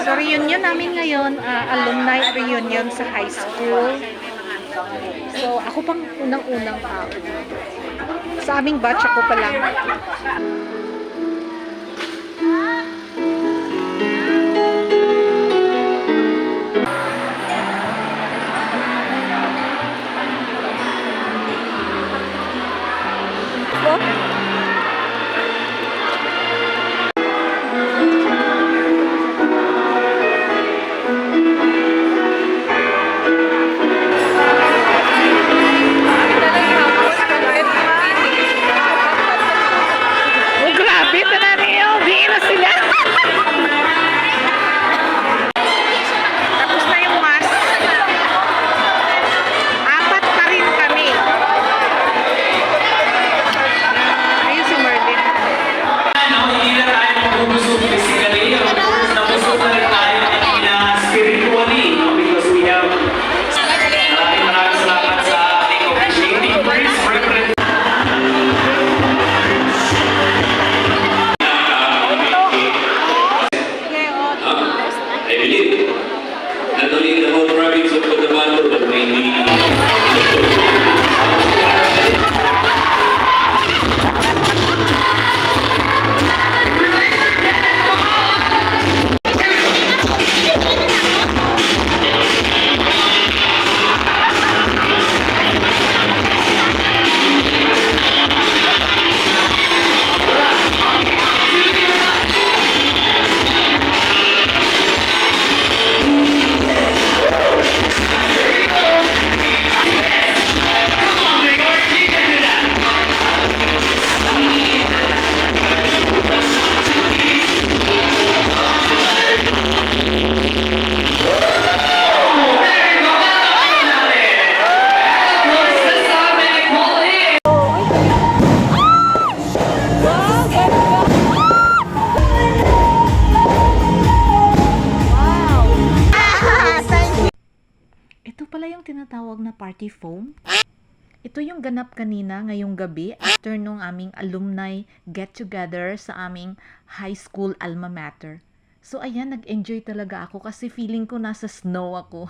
So, reunion namin ngayon, alumni reunion sa high school. So, ako pang unang-unang tao. Sa aming batch, ako pa lang. Oh, grabe! Tanari yun! Di na sila! Tapos na yung mask. Apat pa rin kami. Ayun si Merlin. Hindi na tayo mabubusog physically. Nabusog na rin tayo spiritually. Because we have maraming salamat sa ating officiating priest, Reverend. I believe not only in the whole province of Cotabato, but mainly Ito pala yung tinatawag na party foam. Ito yung ganap kanina ngayong gabi after nung aming alumni get-together sa aming high school alma mater. So ayan, nag-enjoy talaga ako kasi feeling ko nasa snow ako.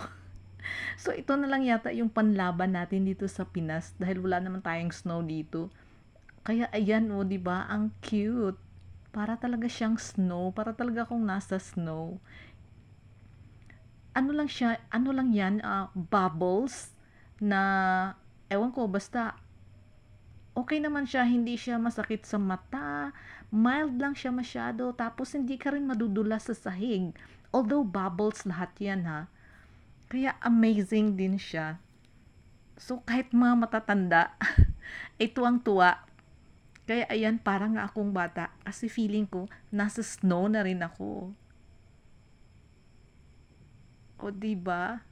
So ito na lang yata yung panlaban natin dito sa Pinas dahil wala naman tayong snow dito. Kaya ayan oh, 'di ba? Ang cute. Para talaga siyang snow, para talaga akong nasa snow. Ano lang siya, ano lang 'yan, bubbles na ewan ko basta okay naman siya, hindi siya masakit sa mata, mild lang siya masyado, tapos hindi ka rin madudulas sa sahig. Although bubbles lahat 'yan ha. Kaya amazing din siya. So kahit mga matatanda, ay tuwang-tuwa. Kaya ayan, parang nga akong bata kasi feeling ko nasa snow na rin ako. O 'di ba?